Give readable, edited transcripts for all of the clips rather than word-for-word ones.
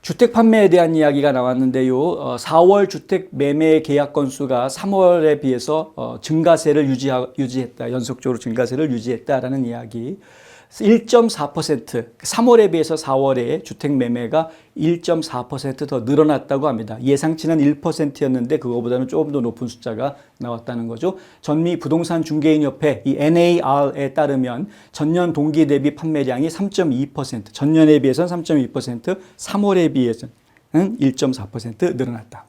주택 판매에 대한 이야기가 나왔는데요. 4월 주택 매매 계약 건수가 3월에 비해서 증가세를 유지했다. 연속적으로 증가세를 유지했다라는 이야기. 1.4%, 3월에 비해서 4월에 주택 매매가 1.4% 더 늘어났다고 합니다. 예상치는 1%였는데 그거보다는 조금 더 높은 숫자가 나왔다는 거죠. 전미 부동산 중개인협회 이 NAR에 따르면 전년 동기 대비 판매량이 3.2%, 전년에 비해서는 3.2%, 3월에 비해서는 1.4% 늘어났다.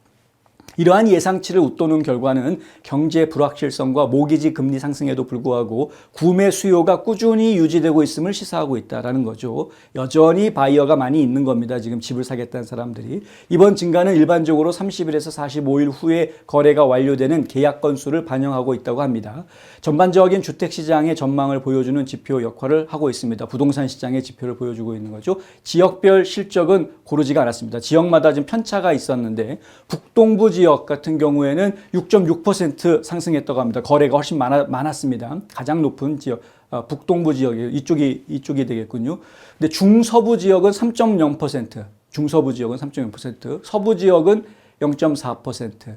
이러한 예상치를 웃도는 결과는 경제 불확실성과 모기지 금리 상승에도 불구하고 구매 수요가 꾸준히 유지되고 있음을 시사하고 있다는 거죠. 여전히 바이어가 많이 있는 겁니다. 지금 집을 사겠다는 사람들이. 이번 증가는 일반적으로 30일에서 45일 후에 거래가 완료되는 계약 건수를 반영하고 있다고 합니다. 전반적인 주택시장의 전망을 보여주는 지표 역할을 하고 있습니다. 부동산 시장의 지표를 보여주고 있는 거죠. 지역별 실적은 고르지가 않았습니다. 지역마다 지금 편차가 있었는데 북동부 지역 같은 경우에는 6.6% 상승했다고 합니다. 거래가 훨씬 많았습니다. 가장 높은 지역, 북동부 지역이에요. 이쪽이 되겠군요. 근데 중서부 지역은 3.0%, 중서부 지역은 3.0%, 서부 지역은 0.4%.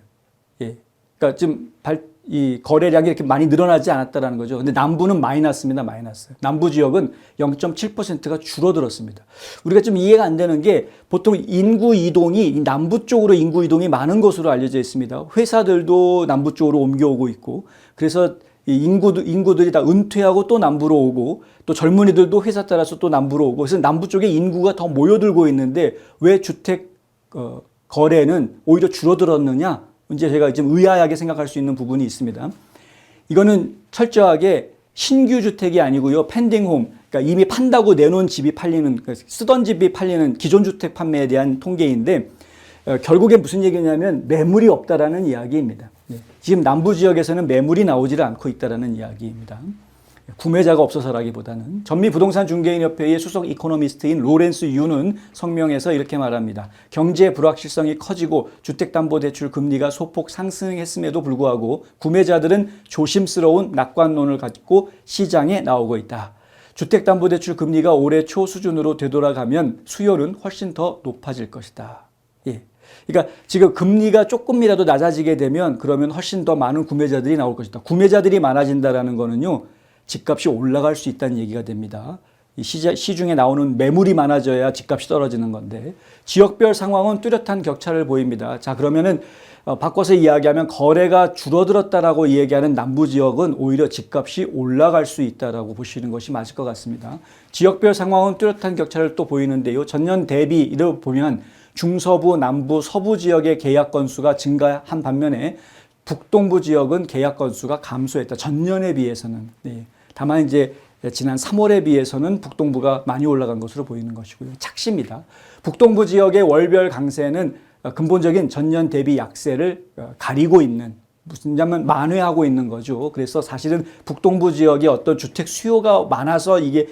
예. 그러니까 지금 이 거래량이 이렇게 많이 늘어나지 않았다라는 거죠. 근데 남부는 마이너스입니다. 마이너스. 남부 지역은 0.7%가 줄어들었습니다. 우리가 좀 이해가 안 되는 게 보통 인구 이동이 남부 쪽으로 인구 이동이 많은 것으로 알려져 있습니다. 회사들도 남부 쪽으로 옮겨오고 있고 그래서 인구들이 다 은퇴하고 또 남부로 오고 또 젊은이들도 회사 따라서 또 남부로 오고 그래서 남부 쪽에 인구가 더 모여들고 있는데 왜 주택 거래는 오히려 줄어들었느냐? 이제 제가 지금 의아하게 생각할 수 있는 부분이 있습니다. 이거는 철저하게 신규 주택이 아니고요. 펜딩홈, 그러니까 이미 판다고 내놓은 집이 팔리는, 쓰던 집이 팔리는 기존 주택 판매에 대한 통계인데 결국에 무슨 얘기냐면 매물이 없다라는 이야기입니다. 지금 남부 지역에서는 매물이 나오지를 않고 있다라는 이야기입니다. 구매자가 없어서라기보다는. 전미 부동산 중개인협회의 수석 이코노미스트인 로렌스 유는 성명에서 이렇게 말합니다. 경제 불확실성이 커지고 주택담보대출 금리가 소폭 상승했음에도 불구하고 구매자들은 조심스러운 낙관론을 갖고 시장에 나오고 있다. 주택담보대출 금리가 올해 초 수준으로 되돌아가면 수요는 훨씬 더 높아질 것이다. 예. 그러니까 지금 금리가 조금이라도 낮아지게 되면 그러면 훨씬 더 많은 구매자들이 나올 것이다. 구매자들이 많아진다라는 거는요. 집값이 올라갈 수 있다는 얘기가 됩니다. 시중에 나오는 매물이 많아져야 집값이 떨어지는 건데 지역별 상황은 뚜렷한 격차를 보입니다. 자, 그러면은 바꿔서 이야기하면 거래가 줄어들었다라고 이야기하는 남부 지역은 오히려 집값이 올라갈 수 있다라고 보시는 것이 맞을 것 같습니다. 지역별 상황은 뚜렷한 격차를 또 보이는데요. 전년 대비로 보면 중서부, 남부, 서부 지역의 계약 건수가 증가한 반면에 북동부 지역은 계약 건수가 감소했다. 전년에 비해서는. 네. 다만 이제 지난 3월에 비해서는 북동부가 많이 올라간 것으로 보이는 것이고요. 착시입니다. 북동부 지역의 월별 강세는 근본적인 전년 대비 약세를 가리고 있는 무슨냐면 만회하고 있는 거죠. 그래서 사실은 북동부 지역의 어떤 주택 수요가 많아서 이게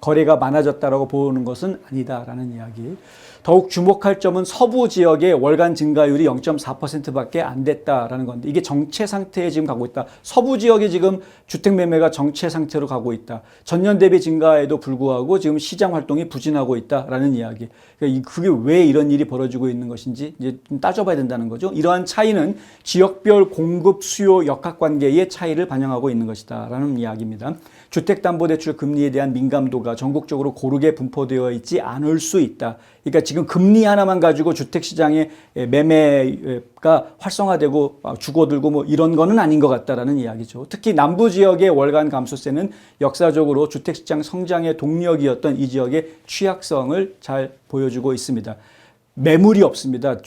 거래가 많아졌다라고 보는 것은 아니다라는 이야기. 더욱 주목할 점은 서부 지역의 월간 증가율이 0.4%밖에 안 됐다라는 건데 이게 정체 상태에 지금 가고 있다. 서부 지역이 지금 주택 매매가 정체 상태로 가고 있다. 전년 대비 증가에도 불구하고 지금 시장 활동이 부진하고 있다라는 이야기. 그러니까 그게 왜 이런 일이 벌어지고 있는 것인지 이제 좀 따져봐야 된다는 거죠. 이러한 차이는 지역별 공급 수요 역학관계의 차이를 반영하고 있는 것이다라는 이야기입니다. 주택담보대출 금리에 대한 민감도가 전국적으로 고르게 분포되어 있지 않을 수 있다. 그러니까 지금 금리 하나만 가지고 주택시장의 매매가 활성화되고 죽어들고 뭐 이런 거는 아닌 것 같다라는 이야기죠. 특히 남부 지역의 월간 감소세는 역사적으로 주택시장 성장의 동력이었던 이 지역의 취약성을 잘 보여주고 있습니다. 매물이 없습니다.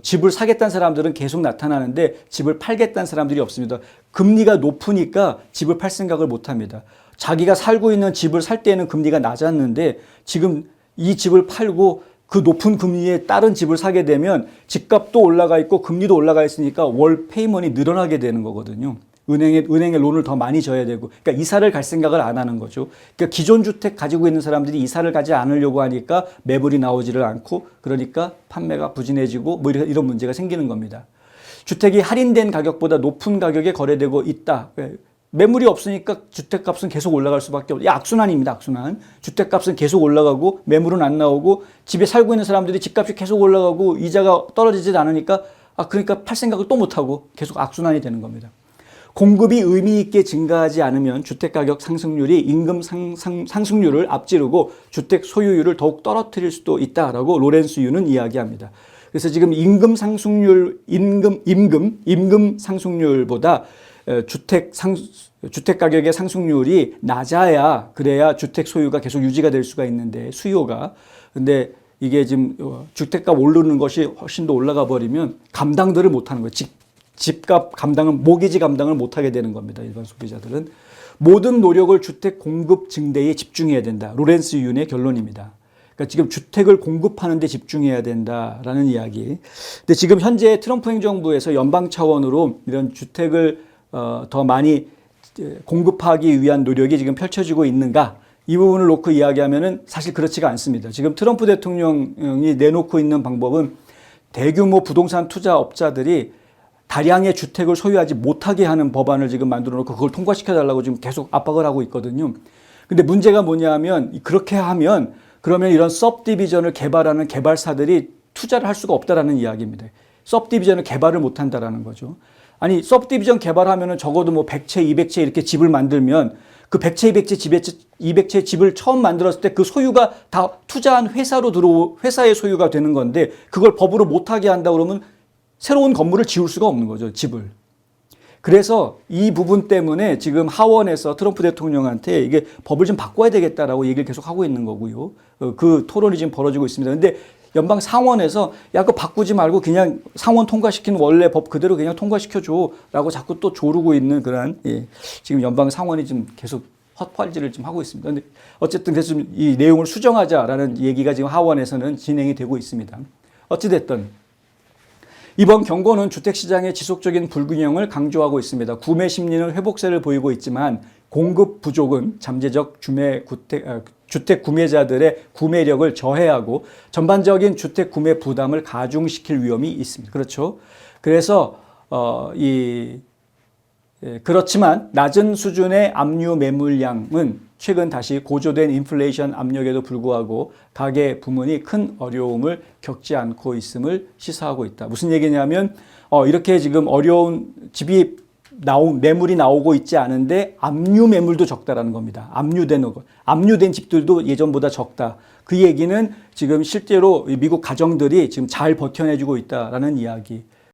집을 사겠다는 사람들은 계속 나타나는데 집을 팔겠다는 사람들이 없습니다. 금리가 높으니까 집을 팔 생각을 못 합니다. 자기가 살고 있는 집을 살 때는 금리가 낮았는데 지금 이 집을 팔고 그 높은 금리에 다른 집을 사게 되면 집값도 올라가 있고 금리도 올라가 있으니까 월 페이먼이 늘어나게 되는 거거든요. 은행에 론을 더 많이 져야 되고, 그러니까 이사를 갈 생각을 안 하는 거죠. 그러니까 기존 주택 가지고 있는 사람들이 이사를 가지 않으려고 하니까 매물이 나오지를 않고, 그러니까 판매가 부진해지고 뭐 이런 문제가 생기는 겁니다. 주택이 할인된 가격보다 높은 가격에 거래되고 있다. 매물이 없으니까 주택값은 계속 올라갈 수밖에 없어요. 악순환입니다. 악순환. 주택값은 계속 올라가고 매물은 안 나오고 집에 살고 있는 사람들이 집값이 계속 올라가고 이자가 떨어지지 않으니까 그러니까 팔 생각을 또 못하고 계속 악순환이 되는 겁니다. 공급이 의미 있게 증가하지 않으면 주택가격 상승률이 임금 상승률을 앞지르고 주택 소유율을 더욱 떨어뜨릴 수도 있다라고 로렌스 유는 이야기합니다. 그래서 지금 임금 상승률보다 주택 가격의 상승률이 낮아야 그래야 주택 소유가 계속 유지가 될 수가 있는데 수요가 근데 이게 지금 주택값 오르는 것이 훨씬 더 올라가 버리면 감당들을 못 하는 거예요. 집값 감당을 모기지 감당을 못 하게 되는 겁니다. 일반 소비자들은 모든 노력을 주택 공급 증대에 집중해야 된다. 로렌스 윤의 결론입니다. 그러니까 지금 주택을 공급하는 데 집중해야 된다라는 이야기. 근데 지금 현재 트럼프 행정부에서 연방 차원으로 이런 주택을 더 많이 공급하기 위한 노력이 지금 펼쳐지고 있는가? 이 부분을 놓고 이야기하면은 사실 그렇지가 않습니다. 지금 트럼프 대통령이 내놓고 있는 방법은 대규모 부동산 투자업자들이 다량의 주택을 소유하지 못하게 하는 법안을 지금 만들어 놓고 그걸 통과시켜 달라고 지금 계속 압박을 하고 있거든요. 근데 문제가 뭐냐면 그렇게 하면 그러면 이런 서브디비전을 개발하는 개발사들이 투자를 할 수가 없다라는 이야기입니다. 서브디비전을 개발을 못 한다라는 거죠. 아니 서브디비전 개발하면은 적어도 뭐 100채, 200채 이렇게 집을 만들면 그 100채, 200채 집을 처음 만들었을 때 그 소유가 다 투자한 회사의 소유가 되는 건데 그걸 법으로 못하게 한다 그러면 새로운 건물을 지을 수가 없는 거죠, 집을. 그래서 이 부분 때문에 지금 하원에서 트럼프 대통령한테 이게 법을 좀 바꿔야 되겠다라고 얘기를 계속 하고 있는 거고요. 그 토론이 지금 벌어지고 있습니다. 근데 연방 상원에서 그거 바꾸지 말고 그냥 상원 통과시킨 원래 법 그대로 그냥 통과시켜줘라고 자꾸 또 조르고 있는 그런 지금 연방 상원이 지금 계속 헛발질을 좀 하고 있습니다. 근데 어쨌든 그래서 이 내용을 수정하자라는 얘기가 지금 하원에서는 진행이 되고 있습니다. 어찌됐든 이번 경고는 주택시장의 지속적인 불균형을 강조하고 있습니다. 구매 심리는 회복세를 보이고 있지만 공급 부족은 잠재적 주택 구매자들의 구매력을 저해하고 전반적인 주택 구매 부담을 가중시킬 위험이 있습니다. 그렇죠? 그래서 그렇지만 낮은 수준의 압류 매물량은 최근 다시 고조된 인플레이션 압력에도 불구하고 가계 부문이 큰 어려움을 겪지 않고 있음을 시사하고 있다. 무슨 얘기냐면 이렇게 지금 어려운 집이 매물이 나오고 있지 않은데 압류 매물도 적다라는 겁니다. 압류된 집들도 예전보다 적다. 그 얘기는 지금 실제로 미국 가정들이 지금 잘 버텨내주고 있다라는 이야기.